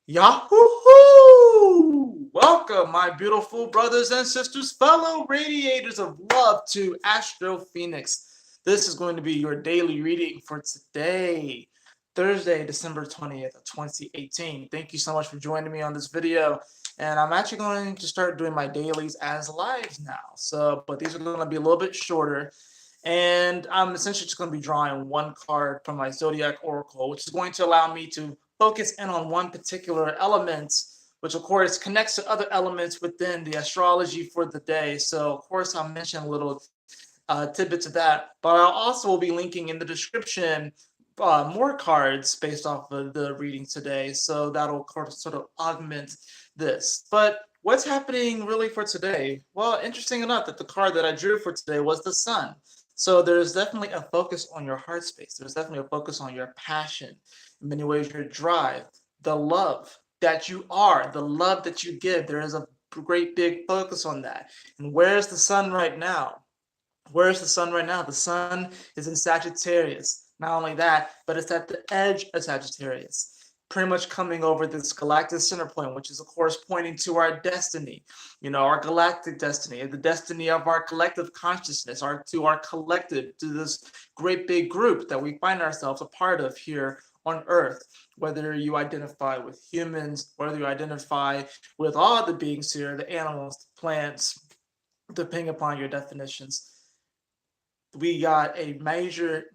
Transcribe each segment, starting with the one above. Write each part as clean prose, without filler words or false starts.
Yahoo! Welcome, my beautiful brothers and sisters, fellow radiators of love, to Astro Fenixx. This is going to be your daily reading for today, Thursday, December 20th of 2018. Thank you so much for joining me on this video. And I'm actually going to start doing my dailies as lives now. But these are going to be a little bit shorter. And I'm essentially just going to be drawing one card from my Zodiac Oracle, which is going to allow me to focus in on one particular element, which of course connects to other elements within the astrology for the day. So of course I'll mention a little tidbits of that, but I'll also will be linking in the description more cards based off of the reading today. So that'll sort of augment this. But what's happening really for today? Well, interesting enough that the card that I drew for today was the Sun. So there's definitely a focus on your heart space. There's definitely a focus on your passion. In many ways, your drive, the love that you are, the love that you give. There is a great big focus on that. And where's the Sun right now? Where's the Sun right now? The Sun is in Sagittarius. Not only that, but it's at the edge of Sagittarius, pretty much coming over this galactic center point, which is, of course, pointing to our destiny, our galactic destiny, the destiny of our collective consciousness, our collective, to this great big group that we find ourselves a part of here on Earth. Whether you identify with humans, whether you identify with all the beings here, the animals, the plants, depending upon your definitions, we got a major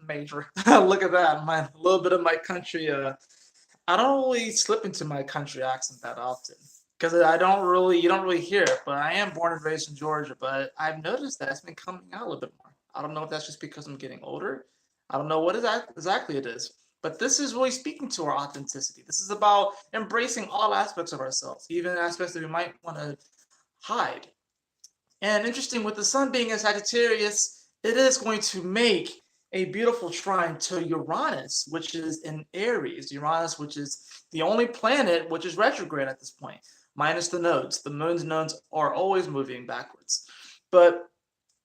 look at that, a little bit of my country. I don't really slip into my country accent that often because you don't really hear it. But I am born and raised in Georgia, but I've noticed that it's been coming out a little bit more. I don't know if that's just because I'm getting older. I don't know what exactly it is. But this is really speaking to our authenticity. This is about embracing all aspects of ourselves, even aspects that we might want to hide. And interesting, with the Sun being in Sagittarius, it is going to make a beautiful trine to Uranus, which is in Aries. Uranus, which is the only planet which is retrograde at this point, minus the nodes. The moon's nodes are always moving backwards. But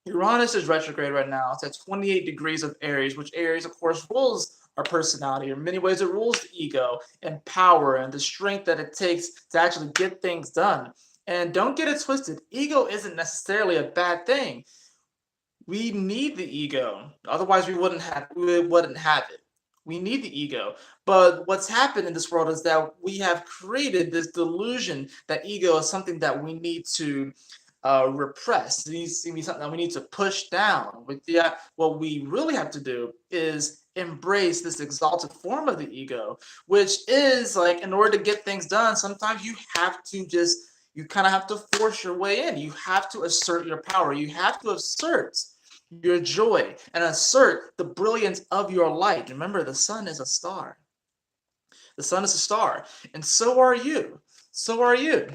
Uranus is retrograde right now. It's at 28 degrees of Aries, which Aries, of course, rules our personality. In many ways, it rules the ego and power and the strength that it takes to actually get things done. And don't get it twisted. Ego isn't necessarily a bad thing. We need the ego. Otherwise, we wouldn't have it. We need the ego. But what's happened in this world is that we have created this delusion that ego is something that we need to repress. It needs to be something that we need to push down. But yeah, what we really have to do is embrace this exalted form of the ego, which is like, in order to get things done, sometimes you kind of have to force your way in. You have to assert your power. You have to assert your joy and assert the brilliance of your light. Remember, the Sun is a star. The Sun is a star, and so are you. So are you.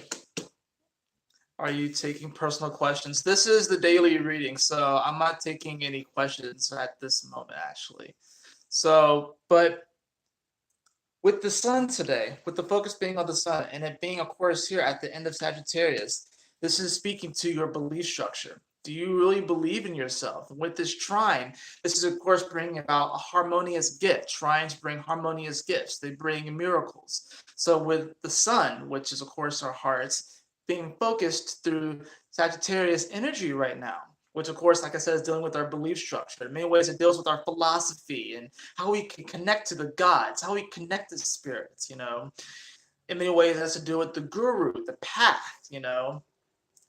Are you taking personal questions? This is the daily reading, so I'm not taking any questions at this moment, actually. But with the Sun today, with the focus being on the Sun, and it being, of course, here at the end of Sagittarius, this is speaking to your belief structure. Do you really believe in yourself? With this trine, this is, of course, bringing about a harmonious gift. Trines bring harmonious gifts. They bring miracles. So with the Sun, which is, of course, our hearts, being focused through Sagittarius energy right now, which, of course, like I said, is dealing with our belief structure. In many ways, it deals with our philosophy and how we can connect to the gods, how we connect to spirits, In many ways, it has to do with the guru, the path.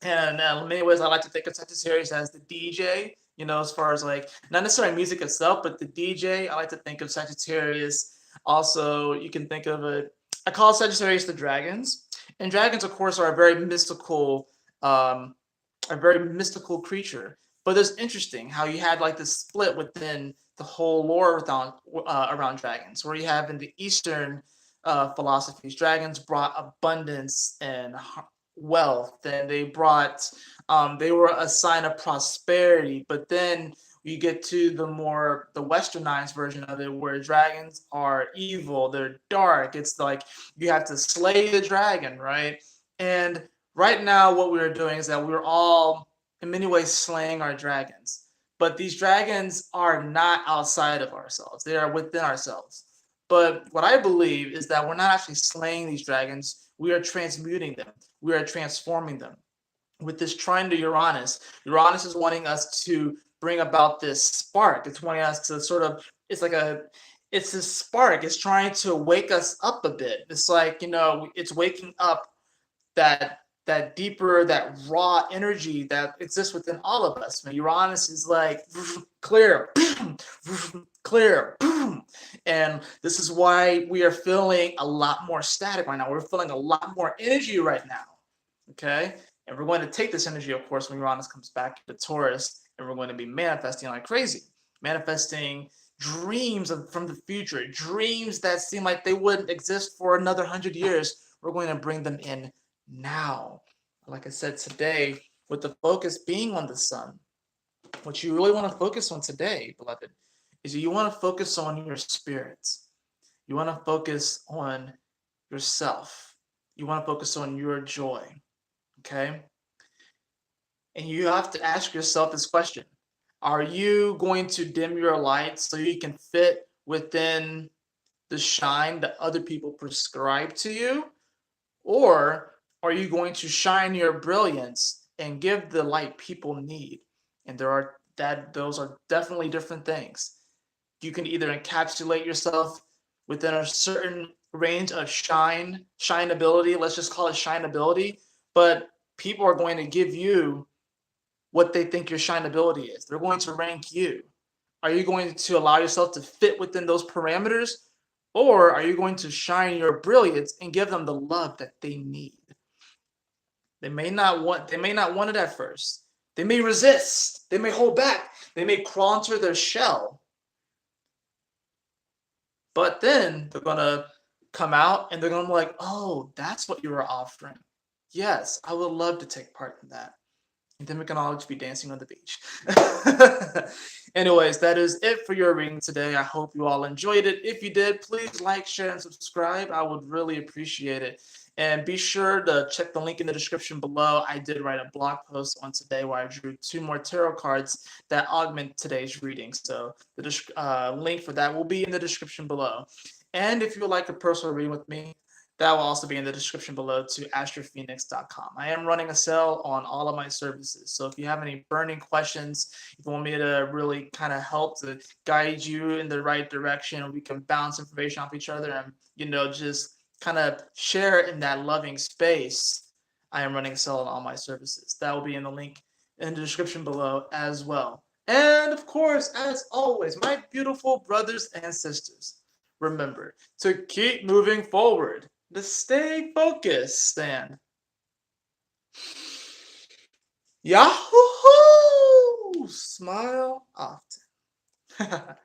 And in many ways, I like to think of Sagittarius as the DJ, as far as like, not necessarily music itself, but the DJ. I like to think of Sagittarius. Also, you can think of it, I call Sagittarius the dragons. And dragons, of course, are a very mystical creature. But it's interesting how you had like this split within the whole lore around dragons, where you have in the Eastern philosophies, dragons brought abundance and wealth, and they were a sign of prosperity. But then you get to the westernized version of it, where dragons are evil, they're dark. It's like you have to slay the dragon, right? And right now what we're doing is that we're all in many ways slaying our dragons, but these dragons are not outside of ourselves, they are within ourselves. But what I believe is that we're not actually slaying these dragons. We are transmuting them. We are transforming them. With this trine to Uranus, Uranus is wanting us to bring about this spark. It's wanting us to sort of, it's this spark. It's trying to wake us up a bit. It's like, it's waking up that deeper, that raw energy that exists within all of us. Uranus is like clear, clear, and this is why we are feeling a lot more static right now. We're feeling a lot more energy right now. Okay, and we're going to take this energy, of course, when Uranus comes back to Taurus, and we're going to be manifesting like crazy, manifesting dreams from the future, dreams that seem like they wouldn't exist for another 100 years. We're going to bring them in now. Like I said today, with the focus being on the sun, what you really want to focus on today, beloved, is you want to focus on your spirits. You want to focus on yourself. You want to focus on your joy. Okay? And you have to ask yourself this question. Are you going to dim your light so you can fit within the shine that other people prescribe to you? Or are you going to shine your brilliance and give the light people need? And those are definitely different things. You can either encapsulate yourself within a certain range of shineability, let's just call it shineability, but people are going to give you what they think your shineability is. They're going to rank you. Are you going to allow yourself to fit within those parameters? Or are you going to shine your brilliance and give them the love that they need? They may not want it at first. They may resist. They may hold back. They may crawl into their shell. But then they're gonna come out and they're gonna be like, oh, that's what you were offering. Yes, I would love to take part in that. And then we can all just be dancing on the beach. Anyways, that is it for your reading today. I hope you all enjoyed it. If you did, please like, share, and subscribe. I would really appreciate it. And be sure to check the link in the description below. I did write a blog post on today where I drew 2 more tarot cards that augment today's reading. So the link for that will be in the description below. And if you would like a personal reading with me, that will also be in the description below to astrofenixx.com. I am running a sale on all of my services. So if you have any burning questions, if you want me to really kind of help to guide you in the right direction, we can bounce information off each other and, just kind of share in that loving space, I am running a sale on all my services. That will be in the link in the description below as well. And of course, as always, my beautiful brothers and sisters, remember to keep moving forward, to stay focused, and Yahoo! Smile often.